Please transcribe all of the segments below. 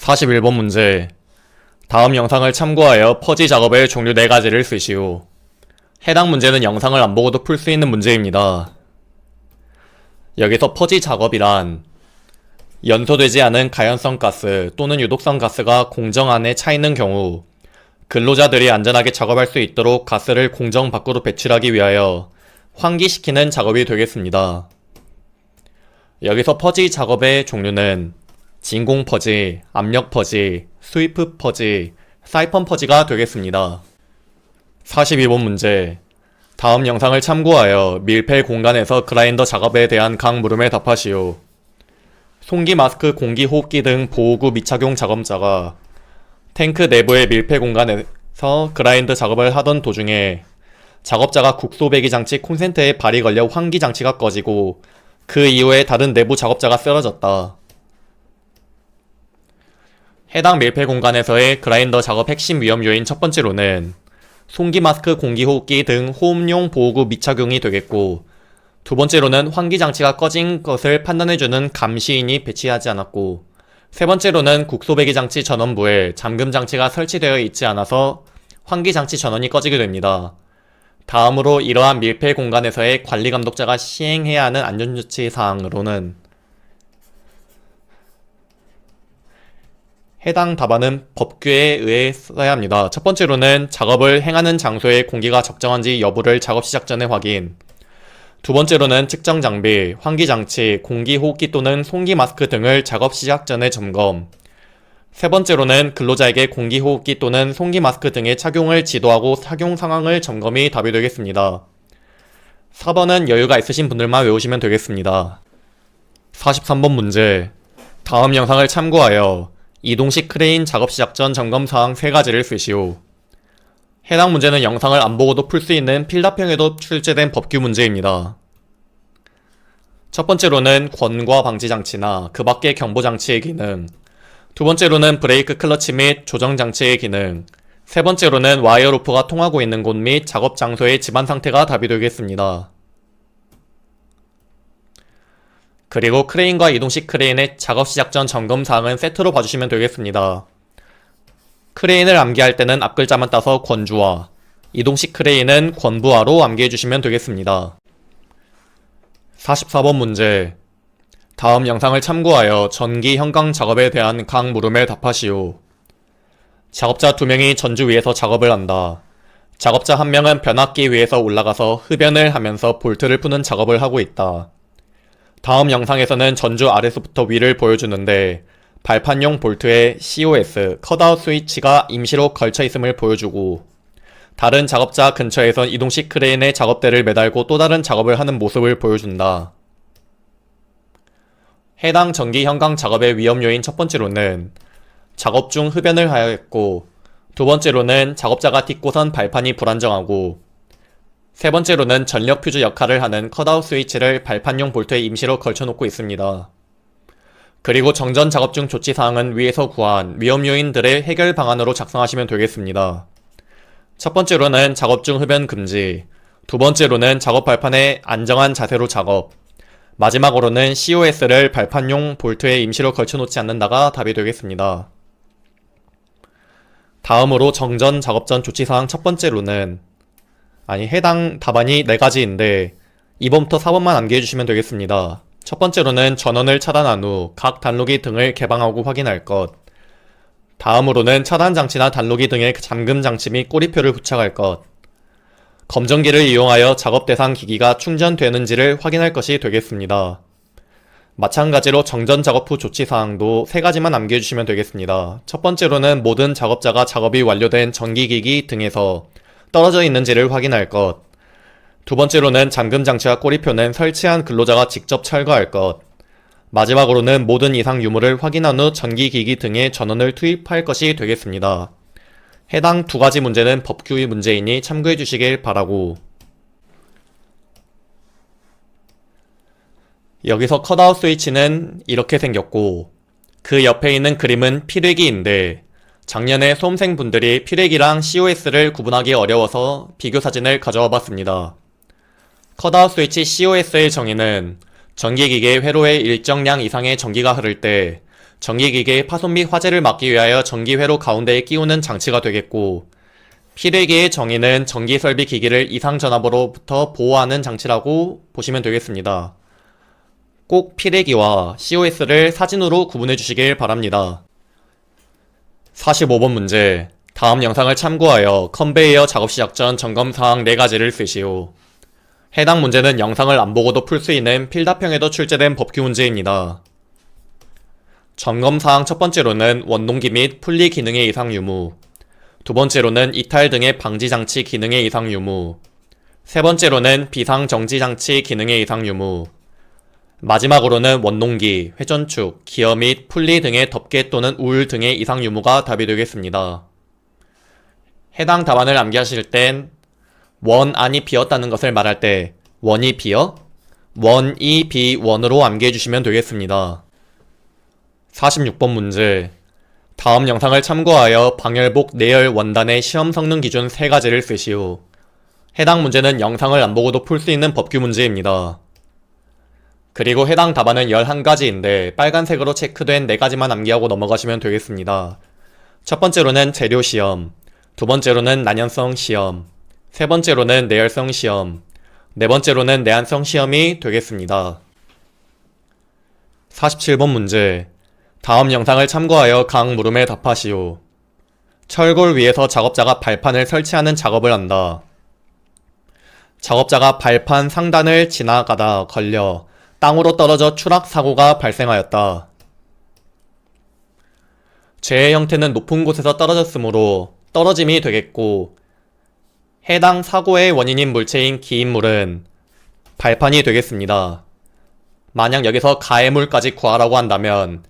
41번 문제. 다음 영상을 참고하여 퍼지 작업의 종류 4가지를 쓰시오. 해당 문제는 영상을 안 보고도 풀 수 있는 문제입니다. 여기서 퍼지 작업이란 연소되지 않은 가연성 가스 또는 유독성 가스가 공정 안에 차 있는 경우 근로자들이 안전하게 작업할 수 있도록 가스를 공정 밖으로 배출하기 위하여 환기시키는 작업이 되겠습니다. 여기서 퍼지 작업의 종류는 진공 퍼지, 압력 퍼지, 스위프 퍼지, 사이펀 퍼지가 되겠습니다. 42번 문제. 다음 영상을 참고하여 밀폐 공간에서 그라인더 작업에 대한 각 물음에 답하시오. 송기 마스크, 공기 호흡기 등 보호구 미착용 작업자가 탱크 내부의 밀폐 공간에서 그라인더 작업을 하던 도중에 작업자가 국소 배기 장치 콘센트에 발이 걸려 환기 장치가 꺼지고 그 이후에 다른 내부 작업자가 쓰러졌다. 해당 밀폐 공간에서의 그라인더 작업 핵심 위험 요인 첫 번째로는 송기 마스크, 공기 호흡기 등 호흡용 보호구 미착용이 되겠고, 두 번째로는 환기 장치가 꺼진 것을 판단해주는 감시인이 배치하지 않았고, 세 번째로는 국소 배기 장치 전원부에 잠금 장치가 설치되어 있지 않아서 환기 장치 전원이 꺼지게 됩니다. 다음으로 이러한 밀폐 공간에서의 관리 감독자가 시행해야 하는 안전조치 사항으로는 해당 답안은 법규에 의해 써야 합니다. 첫 번째로는 작업을 행하는 장소의 공기가 적정한지 여부를 작업 시작 전에 확인. 두 번째로는 측정 장비, 환기 장치, 공기 호흡기 또는 송기 마스크 등을 작업 시작 전에 점검. 세 번째로는 근로자에게 공기 호흡기 또는 송기 마스크 등의 착용을 지도하고 착용 상황을 점검이 답이 되겠습니다. 4번은 여유가 있으신 분들만 외우시면 되겠습니다. 43번 문제. 다음 영상을 참고하여 이동식 크레인 작업 시작 전 점검 사항 3가지를 쓰시오. 해당 문제는 영상을 안 보고도 풀 수 있는 필답형에도 출제된 법규 문제입니다. 첫 번째로는 권과 방지 장치나 그 밖의 경보 장치의 기능, 두 번째로는 브레이크 클러치 및 조정 장치의 기능, 세 번째로는 와이어 루프가 통하고 있는 곳 및 작업 장소의 집안 상태가 답이 되겠습니다. 그리고 크레인과 이동식 크레인의 작업 시작 전 점검 사항은 세트로 봐주시면 되겠습니다. 크레인을 암기할 때는 앞글자만 따서 권주화, 이동식 크레인은 권부하로 암기해주시면 되겠습니다. 44번 문제. 다음 영상을 참고하여 전기 현강 작업에 대한 각 물음에 답하시오. 작업자 2명이 전주 위에서 작업을 한다. 작업자 1명은 변압기 위에서 올라가서 흡연을 하면서 볼트를 푸는 작업을 하고 있다. 다음 영상에서는 전주 아래서부터 위를 보여주는데 발판용 볼트에 COS, 컷아웃 스위치가 임시로 걸쳐 있음을 보여주고, 다른 작업자 근처에선 이동식 크레인의 작업대를 매달고 또 다른 작업을 하는 모습을 보여준다. 해당 전기 현강 작업의 위험 요인 첫 번째로는 작업 중 흡연을 하였고, 두 번째로는 작업자가 딛고선 발판이 불안정하고, 세 번째로는 전력 퓨즈 역할을 하는 컷아웃 스위치를 발판용 볼트에 임시로 걸쳐놓고 있습니다. 그리고 정전 작업 중 조치사항은 위에서 구한 위험 요인들의 해결 방안으로 작성하시면 되겠습니다. 첫 번째로는 작업 중 흡연 금지, 두 번째로는 작업 발판에 안정한 자세로 작업, 마지막으로는 COS를 발판용 볼트에 임시로 걸쳐놓지 않는다가 답이 되겠습니다. 다음으로 정전 작업 전 조치사항 첫 번째로는 해당 답안이 4가지인데 2번부터 4번만 암기해주시면 되겠습니다. 첫 번째로는 전원을 차단한 후 각 단로기 등을 개방하고 확인할 것. 다음으로는 차단 장치나 단로기 등의 잠금 장치 및 꼬리표를 부착할 것. 검정기를 이용하여 작업 대상 기기가 충전되는지를 확인할 것이 되겠습니다. 마찬가지로 정전 작업 후 조치사항도 3가지만 암기해주시면 되겠습니다. 첫 번째로는 모든 작업자가 작업이 완료된 전기기기 등에서 떨어져 있는지를 확인할 것. 두 번째로는 잠금 장치와 꼬리표는 설치한 근로자가 직접 철거할 것. 마지막으로는 모든 이상 유무를 확인한 후 전기기기 등에 전원을 투입할 것이 되겠습니다. 해당 2가지 문제는 법규의 문제이니 참고해 주시길 바라고, 여기서 컷아웃 스위치는 이렇게 생겼고, 그 옆에 있는 그림은 피뢰기인데 작년에 수험생분들이 피뢰기랑 COS를 구분하기 어려워서 비교 사진을 가져와 봤습니다. 컷아웃 스위치 COS의 정의는 전기기계 회로에 일정량 이상의 전기가 흐를 때 전기기계의 파손 및 화재를 막기 위하여 전기회로 가운데에 끼우는 장치가 되겠고, 필외기의 정의는 전기설비 기기를 이상전압으로부터 보호하는 장치라고 보시면 되겠습니다. 꼭 필외기와 COS를 사진으로 구분해 주시길 바랍니다. 45번 문제. 다음 영상을 참고하여 컨베이어 작업 시작 전 점검사항 4가지를 쓰시오. 해당 문제는 영상을 안 보고도 풀 수 있는 필답형에도 출제된 법규 문제입니다. 점검사항 첫 번째로는 원동기 및 분리 기능의 이상 유무, 두 번째로는 이탈 등의 방지장치 기능의 이상 유무, 세 번째로는 비상정지장치 기능의 이상 유무, 마지막으로는 원동기, 회전축, 기어 및 풀리 등의 덮개 또는 울 등의 이상 유무가 답이 되겠습니다. 해당 답안을 암기하실 땐 원 안이 비었다는 것을 말할 때 원이 비어? 원이 비원으로 암기해 주시면 되겠습니다. 46번 문제. 다음 영상을 참고하여 방열복 내열 원단의 시험 성능 기준 3가지를 쓰시오. 해당 문제는 영상을 안 보고도 풀 수 있는 법규 문제입니다. 그리고 해당 답안은 11가지인데 빨간색으로 체크된 4가지만 암기하고 넘어가시면 되겠습니다. 첫 번째로는 재료 시험, 두 번째로는 난연성 시험, 세 번째로는 내열성 시험, 네 번째로는 내한성 시험이 되겠습니다. 47번 문제. 다음 영상을 참고하여 각 물음에 답하시오. 철골 위에서 작업자가 발판을 설치하는 작업을 한다. 작업자가 발판 상단을 지나가다 걸려 땅으로 떨어져 추락 사고가 발생하였다. 재해 형태는 높은 곳에서 떨어졌으므로 떨어짐이 되겠고, 해당 사고의 원인인 물체인 기인물은 발판이 되겠습니다. 만약 여기서 가해물까지 구하라고 한다면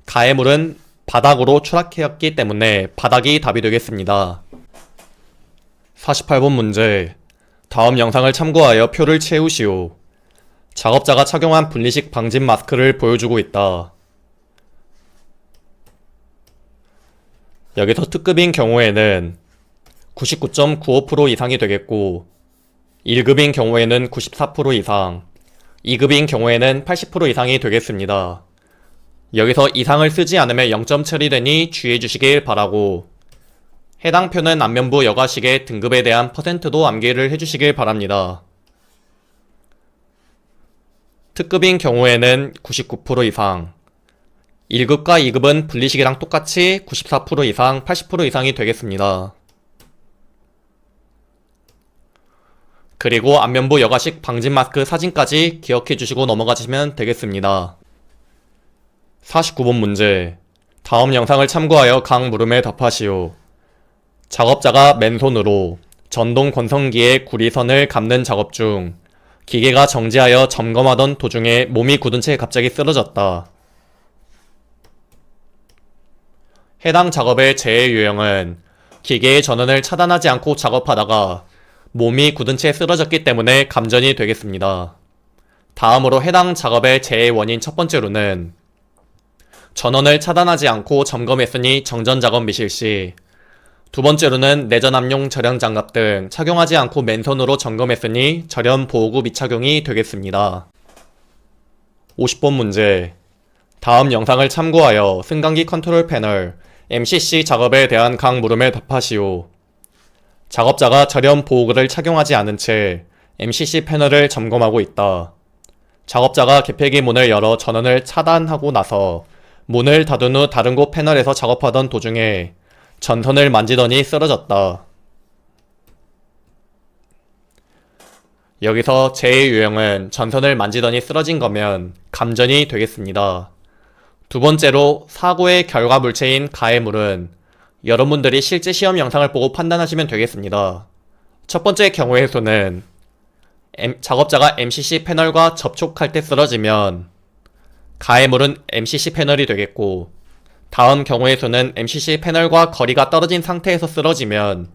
가해물은 바닥으로 추락했기 때문에 바닥이 답이 되겠습니다. 48번 문제. 다음 영상을 참고하여 표를 채우시오. 작업자가 착용한 분리식 방진 마스크를 보여주고 있다. 여기서 특급인 경우에는 99.95% 이상이 되겠고, 1급인 경우에는 94% 이상, 2급인 경우에는 80% 이상이 되겠습니다. 여기서 이상을 쓰지 않으면 0점 처리되니 주의해 주시길 바라고, 해당 표는 안면부 여과식의 등급에 대한 퍼센트도 암기를 해주시길 바랍니다. 특급인 경우에는 99% 이상, 1급과 2급은 분리식이랑 똑같이 94% 이상, 80% 이상이 되겠습니다. 그리고 안면부 여과식 방진 마스크 사진까지 기억해 주시고 넘어가시면 되겠습니다. 49번 문제. 다음 영상을 참고하여 각 물음에 답하시오. 작업자가 맨손으로 전동 권성기의 구리선을 감는 작업 중 기계가 정지하여 점검하던 도중에 몸이 굳은 채 갑자기 쓰러졌다. 해당 작업의 재해 유형은 기계의 전원을 차단하지 않고 작업하다가 몸이 굳은 채 쓰러졌기 때문에 감전이 되겠습니다. 다음으로 해당 작업의 재해 원인 첫 번째로는 전원을 차단하지 않고 점검했으니 정전 작업 미실시, 두 번째로는 내전압용 절연 장갑 등 착용하지 않고 맨손으로 점검했으니 절연 보호구 미착용이 되겠습니다. 50번 문제. 다음 영상을 참고하여 승강기 컨트롤 패널 MCC 작업에 대한 각 물음에 답하시오. 작업자가 절연 보호구를 착용하지 않은 채 MCC 패널을 점검하고 있다. 작업자가 개폐기 문을 열어 전원을 차단하고 나서 문을 닫은 후 다른 곳 패널에서 작업하던 도중에 전선을 만지더니 쓰러졌다. 여기서 재해 유형은 전선을 만지더니 쓰러진 거면 감전이 되겠습니다. 두 번째로 사고의 결과 물체인 가해물은 여러분들이 실제 시험 영상을 보고 판단하시면 되겠습니다. 첫 번째 경우의 수는 작업자가 MCC 패널과 접촉할 때 쓰러지면 가해물은 MCC 패널이 되겠고, 다음 경우의 수는 MCC 패널과 거리가 떨어진 상태에서 쓰러지면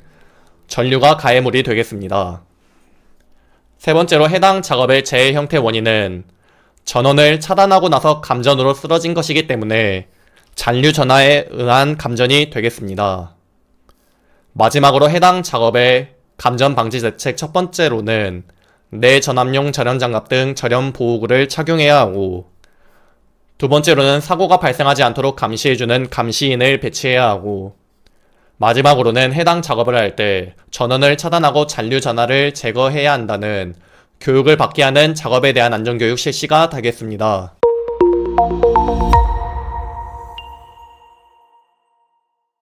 전류가 가해물이 되겠습니다. 세 번째로 해당 작업의 재해 형태 원인은 전원을 차단하고 나서 감전으로 쓰러진 것이기 때문에 잔류 전하에 의한 감전이 되겠습니다. 마지막으로 해당 작업의 감전 방지 대책 첫 번째로는 내전압용 절연 장갑 등 절연 보호구를 착용해야 하고, 두 번째로는 사고가 발생하지 않도록 감시해주는 감시인을 배치해야 하고, 마지막으로는 해당 작업을 할 때 전원을 차단하고 잔류 전하를 제거해야 한다는 교육을 받게 하는 작업에 대한 안전교육 실시가 되겠습니다.